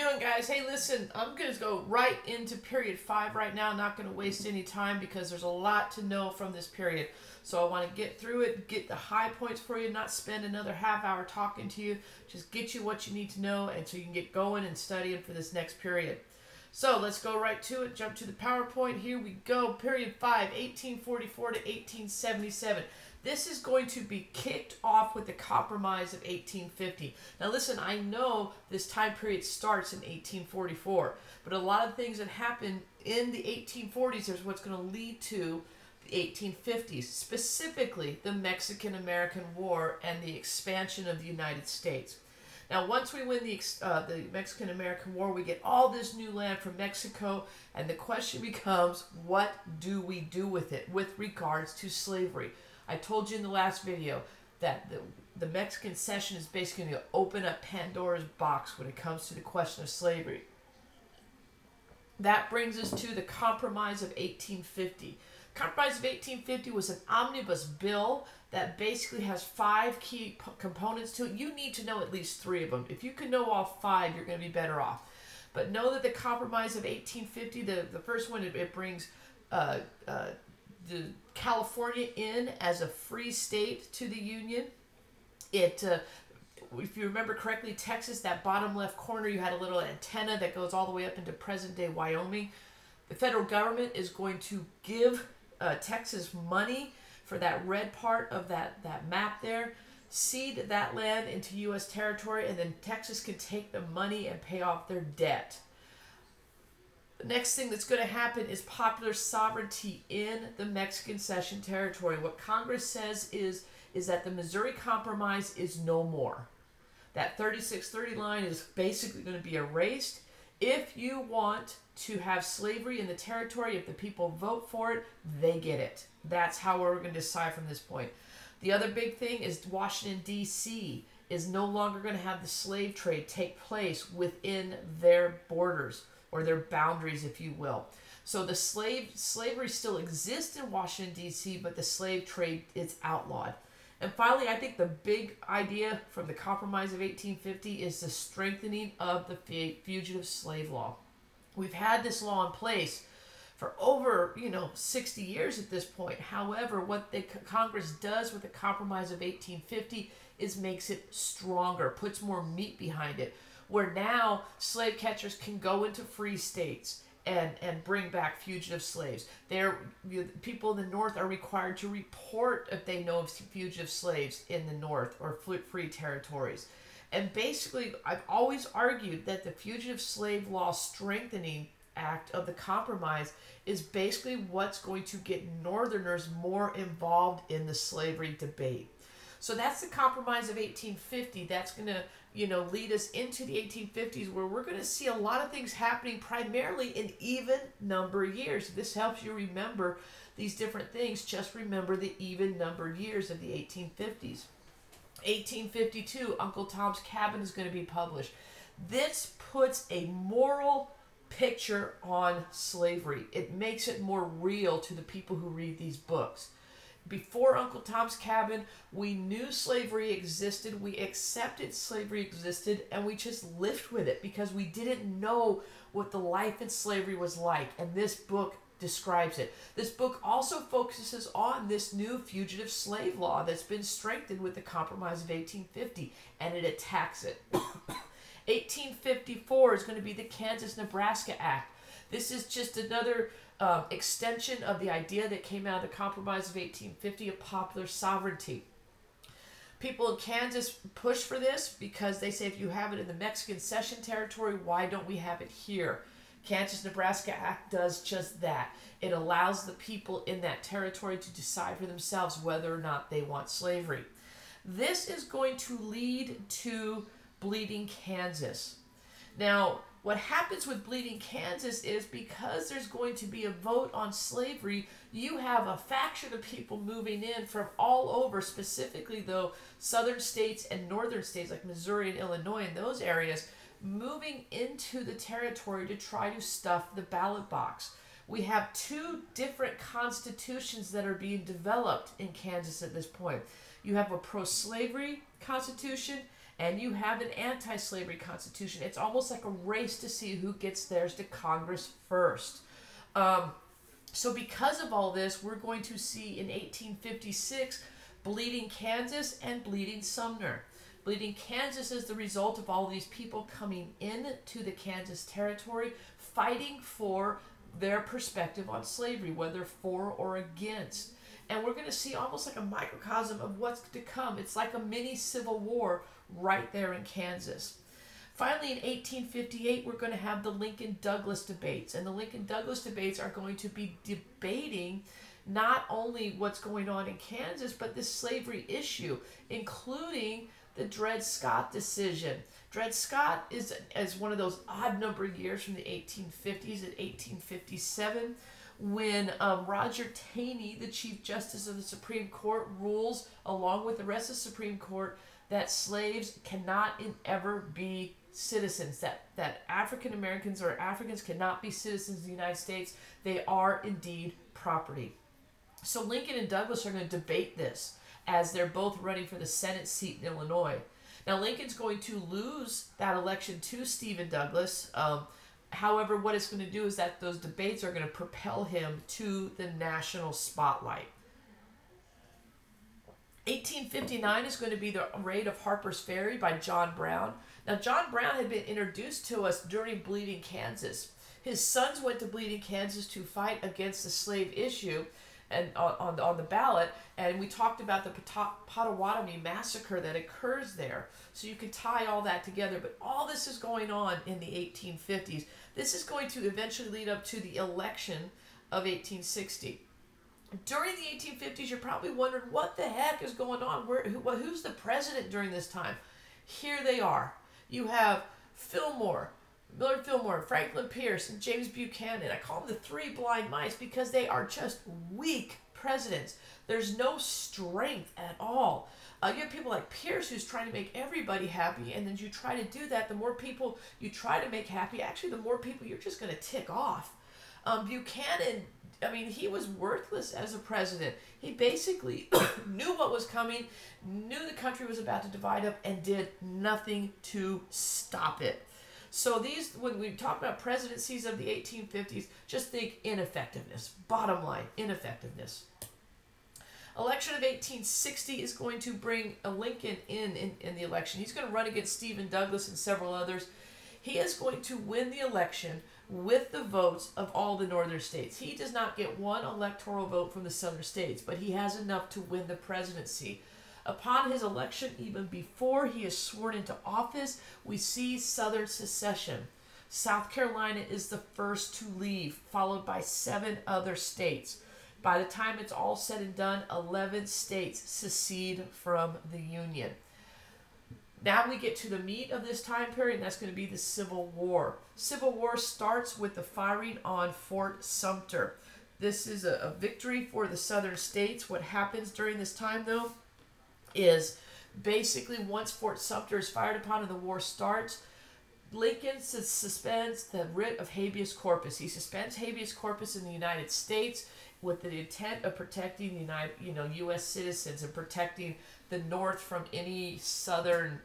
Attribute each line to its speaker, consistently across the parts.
Speaker 1: doing, guys? Hey, listen, I'm going to go right into period 5 right now. Not going to waste any time because there's a lot to know from this period. So I want to get through it, get the high points for you, not spend another half hour talking to you. Just get you what you need to know and so you can get going and studying for this next period. So let's go right to it. Jump to the PowerPoint. Here we go. Period 5, 1844 to 1877. This is going to be kicked off with the Compromise of 1850. Now listen, I know this time period starts in 1844, but a lot of things that happen in the 1840s is what's going to lead to the 1850s, specifically the Mexican-American War and the expansion of the United States. Now, once we win the Mexican-American War, we get all this new land from Mexico, and the question becomes, what do we do with it with regards to slavery? I told you in the last video that the Mexican cession is basically going to open up Pandora's box when it comes to the question of slavery. That brings us to the Compromise of 1850. Compromise of 1850 was an omnibus bill that basically has 5 key components to it. You need to know at least 3 of them. If you can know all 5, you're going to be better off. But know that the Compromise of 1850, the first one, it brings the California in as a free state to the Union. It, if you remember correctly, Texas, that bottom left corner, you had a little antenna that goes all the way up into present-day Wyoming. The federal government is going to give Texas money for that red part of that map there, cede that land into U.S. territory, and then Texas can take the money and pay off their debt. The next thing that's going to happen is popular sovereignty in the Mexican cession territory. What Congress says is that the Missouri Compromise is no more. That 3630 line is basically going to be erased. If you want to have slavery in the territory, if the people vote for it, they get it. That's how we're going to decide from this point. The other big thing is Washington, D.C. is no longer going to have the slave trade take place within their borders, or their boundaries, if you will. So the slavery still exists in Washington, D.C., but the slave trade is outlawed. And finally, I think the big idea from the Compromise of 1850 is the strengthening of the fugitive slave law. We've had this law in place for over, 60 years at this point. However, what the Congress does with the Compromise of 1850 is makes it stronger, puts more meat behind it, where now slave catchers can go into free states and bring back fugitive slaves. People in the North are required to report if they know of fugitive slaves in the North or free territories. And basically, I've always argued that the Fugitive Slave Law Strengthening Act of the Compromise is basically what's going to get Northerners more involved in the slavery debate. So that's the Compromise of 1850. That's going to, lead us into the 1850s, where we're going to see a lot of things happening primarily in even number years. If this helps you remember these different things, just remember the even numbered years of the 1850s. 1852, Uncle Tom's Cabin is going to be published. This puts a moral picture on slavery. It makes it more real to the people who read these books. Before Uncle Tom's Cabin, we knew slavery existed, we accepted slavery existed, and we just lived with it because we didn't know what the life in slavery was like, and this book describes it. This book also focuses on this new fugitive slave law that's been strengthened with the Compromise of 1850, and it attacks it. 1854 is going to be the Kansas-Nebraska Act. This is just another extension of the idea that came out of the Compromise of 1850 of popular sovereignty. People in Kansas push for this because they say if you have it in the Mexican cession territory, why don't we have it here? Kansas-Nebraska Act does just that. It allows the people in that territory to decide for themselves whether or not they want slavery. This is going to lead to Bleeding Kansas. Now, what happens with Bleeding Kansas is because there's going to be a vote on slavery, you have a faction of people moving in from all over, specifically though southern states and northern states like Missouri and Illinois and those areas, moving into the territory to try to stuff the ballot box. We have 2 different constitutions that are being developed in Kansas at this point. You have a pro-slavery constitution and you have an anti-slavery constitution. It's almost like a race to see who gets theirs to Congress first. So because of all this, we're going to see in 1856 Bleeding Kansas and Bleeding Sumner. Bleeding Kansas is the result of all these people coming into the Kansas territory, fighting for their perspective on slavery, whether for or against. And we're going to see almost like a microcosm of what's to come. It's like a mini civil war right there in Kansas. Finally, in 1858, we're going to have the Lincoln-Douglas debates. And the Lincoln-Douglas debates are going to be debating not only what's going on in Kansas, but this slavery issue, including the Dred Scott decision. Dred Scott is one of those odd numbered years from the 1850s at 1857, when Roger Taney, the Chief Justice of the Supreme Court, rules, along with the rest of the Supreme Court, that slaves cannot ever be citizens, that African Americans or Africans cannot be citizens of the United States. They are indeed property. So Lincoln and Douglas are going to debate this as they're both running for the Senate seat in Illinois. Now Lincoln's going to lose that election to Stephen Douglas. However, what it's going to do is that those debates are going to propel him to the national spotlight. 1859 is going to be the raid of Harper's Ferry by John Brown. Now, John Brown had been introduced to us during Bleeding Kansas. His sons went to Bleeding Kansas to fight against the slave issue and on the ballot, and we talked about the Potawatomi massacre that occurs there. So you can tie all that together, but all this is going on in the 1850s. This is going to eventually lead up to the election of 1860. During the 1850s, you're probably wondering what the heck is going on. Who's the president during this time? Here they are. You have Millard Fillmore, Franklin Pierce, and James Buchanan. I call them the three blind mice because they are just weak presidents. There's no strength at all. You have people like Pierce who's trying to make everybody happy, and then you try to do that, the more people you try to make happy, actually the more people you're just going to tick off. Buchanan, I mean, he was worthless as a president. He basically knew what was coming, knew the country was about to divide up, and did nothing to stop it. So when we talk about presidencies of the 1850s, just think ineffectiveness. Bottom line, ineffectiveness. Election of 1860 is going to bring a Lincoln in the election. He's going to run against Stephen Douglas and several others. He is going to win the election with the votes of all the northern states. He does not get one electoral vote from the southern states, but he has enough to win the presidency. Upon his election, even before he is sworn into office, we see Southern secession. South Carolina is the first to leave, followed by 7 other states. By the time it's all said and done, 11 states secede from the Union. Now we get to the meat of this time period, and that's going to be the Civil War. Civil War starts with the firing on Fort Sumter. This is a victory for the southern states. What happens during this time, though, is basically once Fort Sumter is fired upon and the war starts, Lincoln suspends the writ of habeas corpus. He suspends habeas corpus in the United States with the intent of protecting the U.S. citizens and protecting the North from any Southern,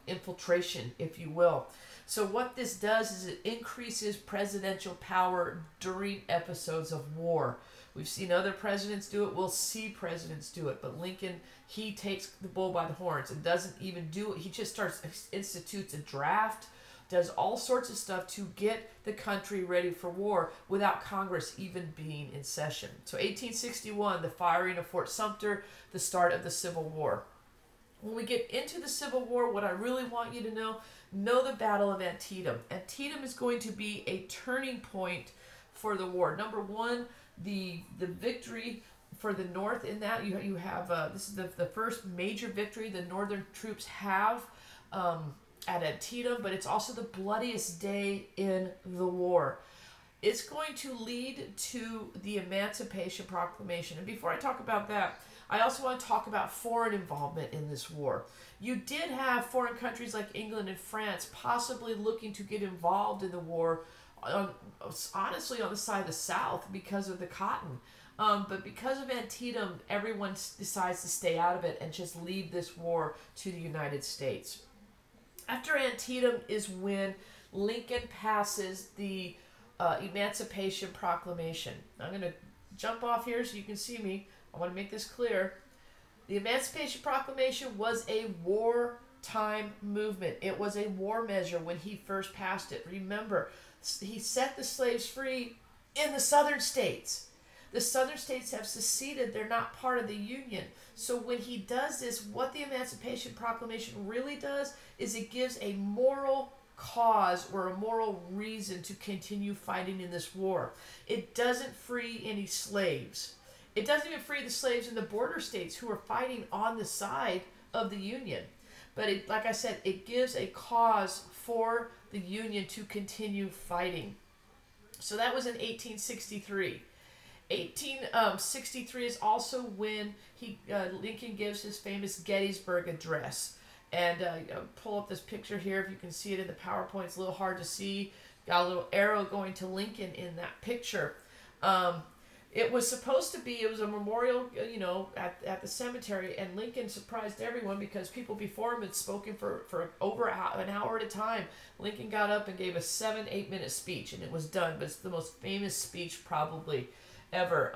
Speaker 1: infiltration, if you will. So what this does is it increases presidential power during episodes of war. We've seen other presidents do it. We'll see presidents do it. But Lincoln, he takes the bull by the horns and doesn't even do it. He just institutes a draft, does all sorts of stuff to get the country ready for war without Congress even being in session. So 1861, the firing of Fort Sumter, the start of the Civil War. When we get into the Civil War, what I really want you to know the Battle of Antietam. Antietam is going to be a turning point for the war. Number one, the victory for the North in that you have this is the first major victory the Northern troops have at Antietam, but it's also the bloodiest day in the war. It's going to lead to the Emancipation Proclamation. And before I talk about that, I also want to talk about foreign involvement in this war. You did have foreign countries like England and France possibly looking to get involved in the war, honestly on the side of the South because of the cotton. But because of Antietam, everyone decides to stay out of it and just leave this war to the United States. After Antietam is when Lincoln passes the Emancipation Proclamation. I'm going to jump off here so you can see me. I want to make this clear. The Emancipation Proclamation was a wartime movement. It was a war measure when he first passed it. Remember, he set the slaves free in the southern states. The southern states have seceded. They're not part of the Union. So when he does this, what the Emancipation Proclamation really does is it gives a moral cause or a moral reason to continue fighting in this war. It doesn't free any slaves. It doesn't even free the slaves in the border states who are fighting on the side of the Union. But it, like I said, it gives a cause for the Union to continue fighting. So that was in 1863. 1863 is also when Lincoln gives his famous Gettysburg Address. And pull up this picture here if you can see it in the PowerPoint. It's a little hard to see. Got a little arrow going to Lincoln in that picture. It was supposed to be, it was a memorial, at the cemetery, and Lincoln surprised everyone because people before him had spoken for over an hour at a time. Lincoln got up and gave a 7-8 minute speech, and it was done, but it's the most famous speech probably ever.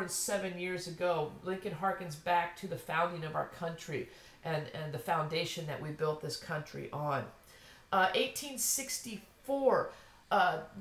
Speaker 1: 7 years ago, Lincoln harkens back to the founding of our country and the foundation that we built this country on. 1864,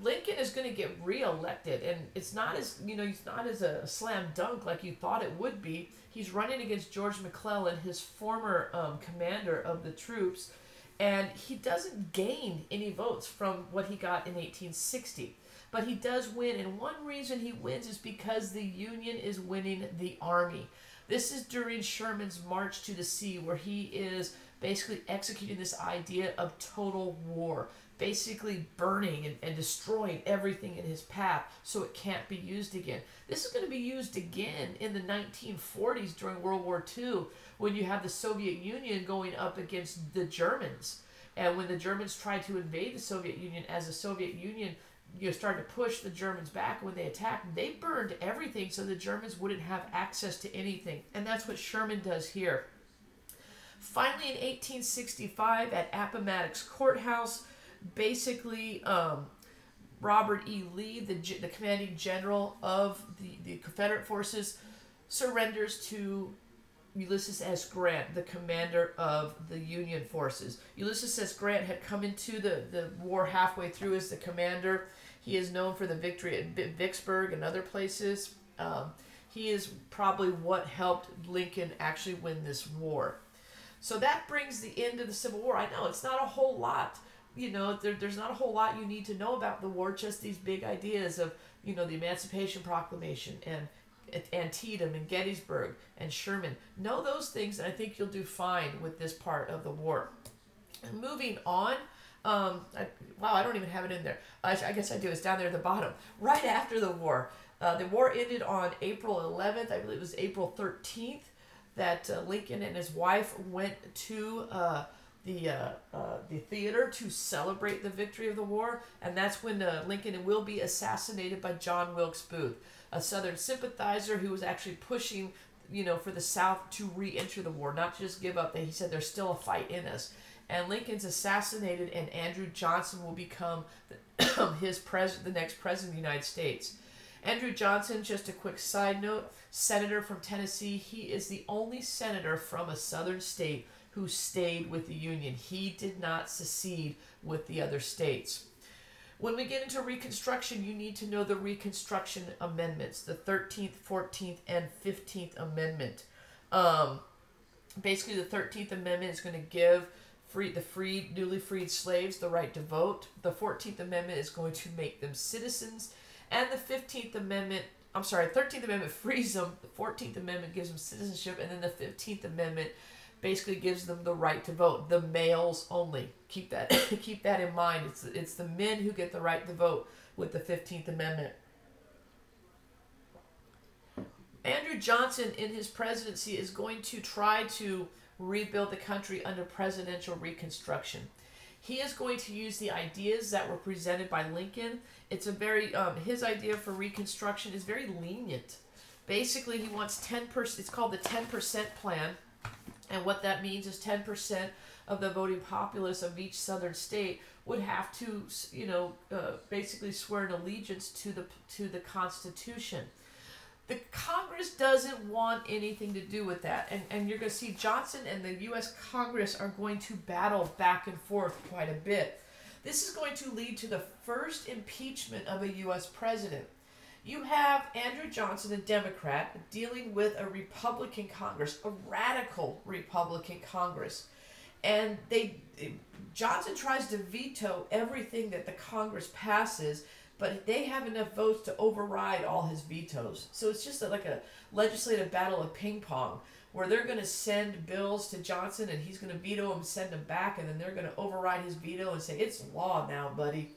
Speaker 1: Lincoln is going to get reelected, and it's not as he's not as a slam dunk like you thought it would be. He's running against George McClellan, his former commander of the troops, and he doesn't gain any votes from what he got in 1860. But he does win, and one reason he wins is because the Union is winning the Army. This is during Sherman's March to the Sea, where he is basically executing this idea of total war, basically burning and destroying everything in his path so it can't be used again. This is going to be used again in the 1940s during World War II, when you have the Soviet Union going up against the Germans. And when the Germans tried to invade the Soviet Union, as the Soviet Union started to push the Germans back, when they attacked, they burned everything so the Germans wouldn't have access to anything. And that's what Sherman does here. Finally, in 1865, at Appomattox Courthouse, basically Robert E. Lee, the commanding general of the Confederate forces, surrenders to Ulysses S. Grant, the commander of the Union forces. Ulysses S. Grant had come into the war halfway through as the commander. He is known for the victory at Vicksburg and other places. He is probably what helped Lincoln actually win this war. So that brings the end of the Civil War. I know it's not a whole lot. There's not a whole lot you need to know about the war, just these big ideas of, the Emancipation Proclamation and Antietam and Gettysburg and Sherman. Know those things, and I think you'll do fine with this part of the war. And moving on, I don't even have it in there. I guess I do. It's down there at the bottom. Right after the war ended on April 11th. I believe it was April 13th that Lincoln and his wife went to the theater to celebrate the victory of the war, and that's when Lincoln will be assassinated by John Wilkes Booth, a Southern sympathizer who was actually pushing, for the South to re-enter the war, not just give up. He said there's still a fight in us. And Lincoln's assassinated, and Andrew Johnson will become the next president of the United States. Andrew Johnson, just a quick side note, senator from Tennessee. He is the only senator from a southern state who stayed with the Union. He did not secede with the other states. When we get into Reconstruction, you need to know the Reconstruction amendments, the 13th, 14th, and 15th Amendment. Basically, the 13th Amendment is going to give the newly freed slaves the right to vote. The 14th Amendment is going to make them citizens. And the 13th Amendment frees them. The 14th Amendment gives them citizenship. And then the 15th Amendment basically gives them the right to vote. The males only. Keep that in mind. It's the men who get the right to vote with the 15th Amendment. Andrew Johnson, in his presidency, is going to try to rebuild the country under presidential reconstruction. He is going to use the ideas that were presented by Lincoln. It's a very, his idea for Reconstruction is very lenient. Basically, he wants 10%, it's called the 10% plan. And what that means is 10% of the voting populace of each southern state would have to, basically swear an allegiance to the Constitution. The Congress doesn't want anything to do with that. And you're going to see Johnson and the U.S. Congress are going to battle back and forth quite a bit. This is going to lead to the first impeachment of a U.S. president. You have Andrew Johnson, a Democrat, dealing with a Republican Congress, a radical Republican Congress. And Johnson tries to veto everything that the Congress passes, but they have enough votes to override all his vetoes. So it's just like a legislative battle of ping pong, where they're going to send bills to Johnson and he's going to veto them, send them back, and then they're going to override his veto and say, it's law now, buddy.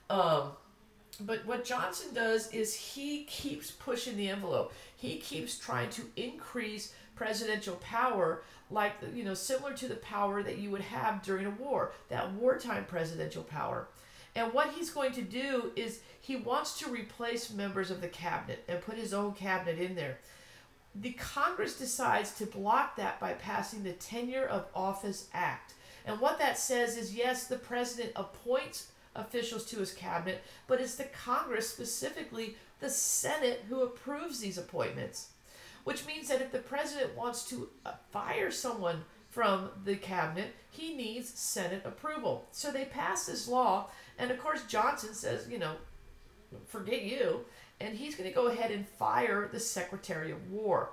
Speaker 1: But what Johnson does is he keeps pushing the envelope. He keeps trying to increase presidential power, like, similar to the power that you would have during a war, that wartime presidential power. And what he's going to do is he wants to replace members of the cabinet and put his own cabinet in there. The Congress decides to block that by passing the Tenure of Office Act. And what that says is, yes, the president appoints officials to his cabinet, but it's the Congress, specifically the Senate, who approves these appointments. Which means that if the president wants to fire someone from the cabinet, he needs Senate approval. So they pass this law, and of course Johnson says, forget you, and he's going to go ahead and fire the Secretary of War.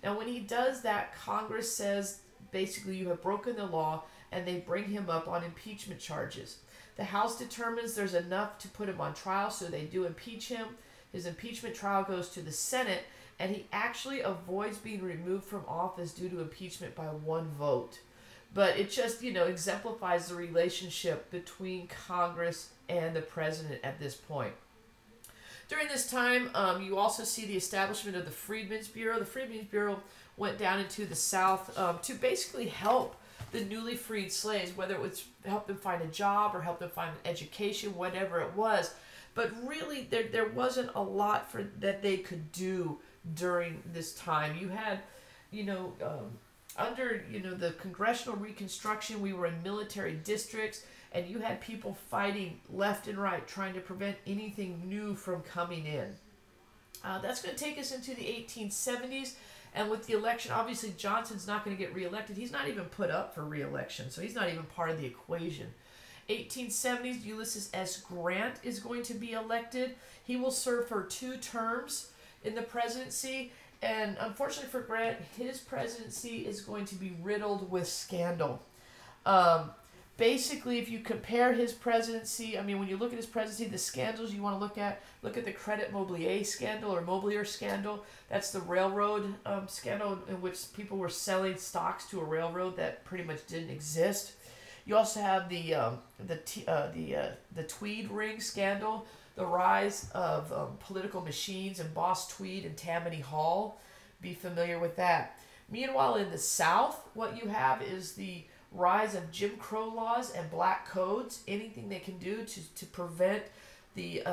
Speaker 1: Now when he does that, Congress says, basically, you have broken the law, and they bring him up on impeachment charges. The House determines there's enough to put him on trial, so they do impeach him. His impeachment trial goes to the Senate, and he actually avoids being removed from office due to impeachment by one vote. But it just, exemplifies the relationship between Congress and the president at this point. During this time, you also see the establishment of the Freedmen's Bureau. The Freedmen's Bureau went down into the South to basically help the newly freed slaves, whether it was help them find a job or help them find an education, whatever it was. But really, there wasn't a lot that they could do during this time. You had, under, the Congressional Reconstruction, we were in military districts, and you had people fighting left and right, trying to prevent anything new from coming in. That's going to take us into the 1870s, and with the election, obviously Johnson's not going to get reelected. He's not even put up for reelection, so he's not even part of the equation. 1870s, Ulysses S Grant is going to be elected. He will serve for 2 terms in the presidency, and unfortunately for Grant, his presidency is going to be riddled with scandal. Basically, if you compare his presidency, when you look at his presidency, the scandals you want to look at the Credit Mobilier scandal or Mobilier scandal. That's the railroad scandal in which people were selling stocks to a railroad that pretty much didn't exist. You also have the Tweed ring scandal, the rise of political machines and Boss Tweed and Tammany Hall. Be familiar with that. Meanwhile, in the South, what you have is the rise of Jim Crow laws and black codes. Anything they can do to prevent the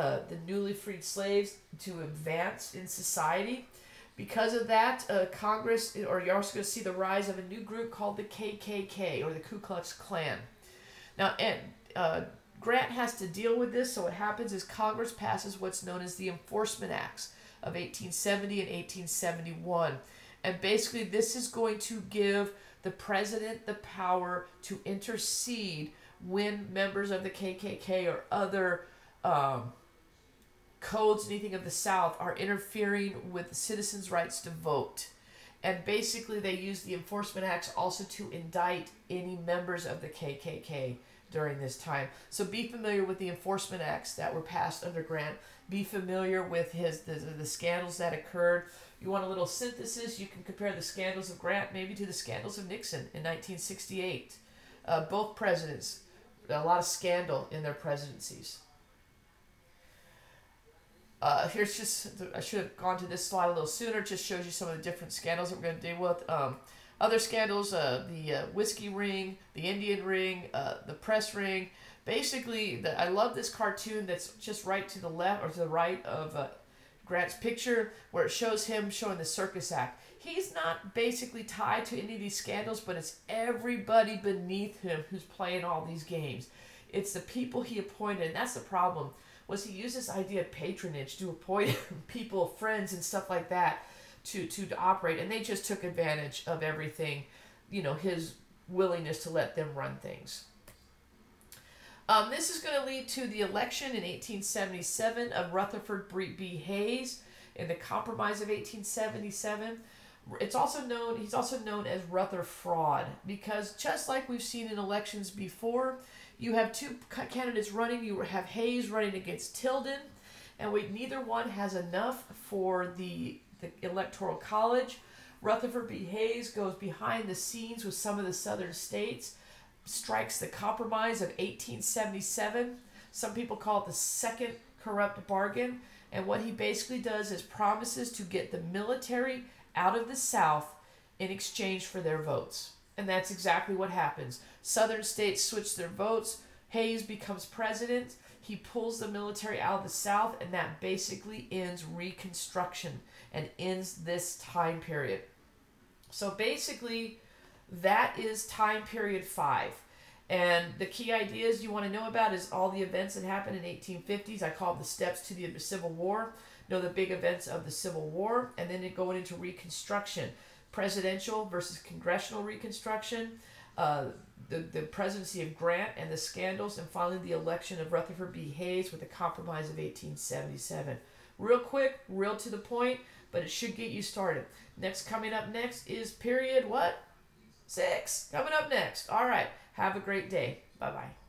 Speaker 1: newly freed slaves to advance in society. Because of that, Congress, or you're also going to see the rise of a new group called the KKK, or the Ku Klux Klan. Now, Grant has to deal with this, so what happens is Congress passes what's known as the Enforcement Acts of 1870 and 1871. And basically, this is going to give the president the power to intercede when members of the KKK or other codes, anything of the South, are interfering with citizens' rights to vote. And basically, they use the Enforcement Acts also to indict any members of the KKK during this time. So be familiar with the Enforcement Acts that were passed under Grant. Be familiar with the scandals that occurred. You want a little synthesis, you can compare the scandals of Grant maybe to the scandals of Nixon in 1968. Both presidents, a lot of scandal in their presidencies. Here's just, I should have gone to this slide a little sooner, just shows you some of the different scandals that we're going to deal with. Other scandals, the whiskey ring, the Indian ring, the press ring. Basically, I love this cartoon that's just right to the left or to the right of Grant's picture, where it shows him showing the circus act. He's not basically tied to any of these scandals, but it's everybody beneath him who's playing all these games. It's the people he appointed, and that's the problem. Was he used this idea of patronage to appoint people, friends, and stuff like that to operate, and they just took advantage of everything, his willingness to let them run things. This is going to lead to the election in 1877 of Rutherford B. Hayes in the Compromise of 1877. He's also known as Rutherfraud, because just like we've seen in elections before, you have two candidates running. You have Hayes running against Tilden, and neither one has enough for the Electoral College. Rutherford B. Hayes goes behind the scenes with some of the southern states, strikes the Compromise of 1877. Some people call it the second corrupt bargain. And what he basically does is promises to get the military out of the South in exchange for their votes. And that's exactly what happens. Southern states switch their votes. Hayes becomes president. He pulls the military out of the South, and that basically ends Reconstruction and ends this time period. So basically, that is time period 5. And the key ideas you want to know about is all the events that happened in 1850s. I call them the steps to the Civil War. Know the big events of the Civil War, and then going into Reconstruction. Presidential versus congressional Reconstruction, the presidency of Grant and the scandals, and finally the election of Rutherford B. Hayes with the Compromise of 1877. Real quick, real to the point, but it should get you started. Coming up next is period what? 6. Coming up next. All right. Have a great day. Bye-bye.